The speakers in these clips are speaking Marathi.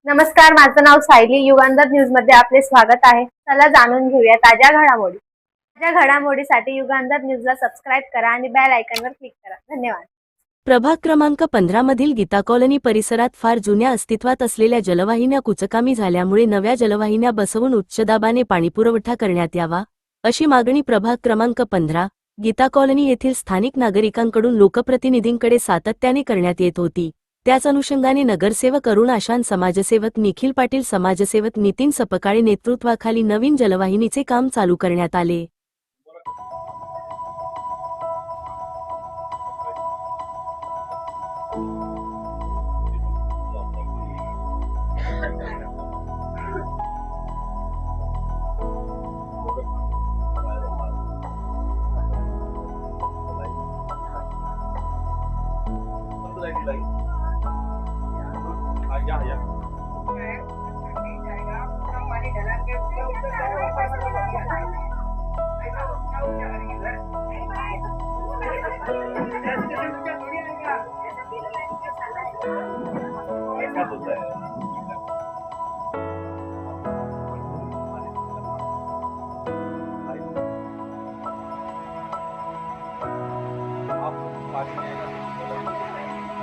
नमस्कार, माझं नाव सायली. युगांधर न्यूज मध्ये आपले स्वागत आहे. चला जाणून घेऊया ताज्या घडामोडी. ताज्या घडामोडीसाठी युगांधर न्यूजला सबस्क्राईब करा आणि बेल आयकॉनवर क्लिक करा. धन्यवाद. प्रभाग क्रमांक 15 मधील गीता कॉलनी परिसरात फार जुन्या अस्तित्वात असलेल्या जलवाहिन्या कुचकामी झाल्यामुळे नव्या जलवाहिन्या बसवून उच्चदाबाने पाणीपुरवठा करण्यात यावा, अशी मागणी प्रभाग क्रमांक 15, गीता कॉलनी येथील स्थानिक नागरिकांकडून लोकप्रतिनिधींकडे सातत्याने करण्यात येत होती. त्याच अनुषंगाने नगरसेवक अरुण आशान, समाजसेवक निखिल पाटील, समाजसेवक नितीन सपकाळे नेतृत्वाखाली नवीन जलवाहिनीचे काम चालू करण्यात आले.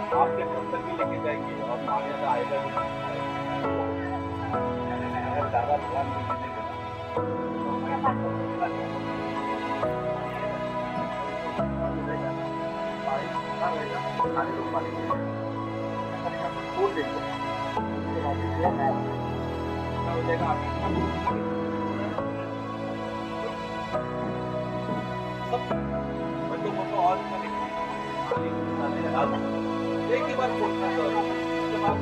आप ट्रैक्टर तक भी लेके जाएंगे और पानी अगर आएगा भी अगर ज़्यादा ध्यान नहीं देंगे सारे लोग पानी छोड़ देंगे और एक ही बार फोड़ना जब आप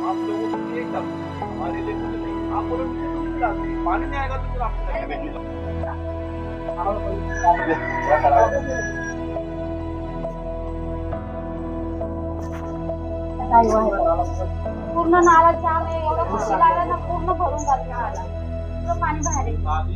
आप लोगों को एकदम हमारे लिए कुछ नहीं, आप बोले मुझे कुछ डालते पानी नहीं आएगा तो फिर आपको पूर्ण नाला जाम आहे. एवढं पाणी लागलं ना, पूर्ण भरून जाते नाला. पाणी बाहेर आहे.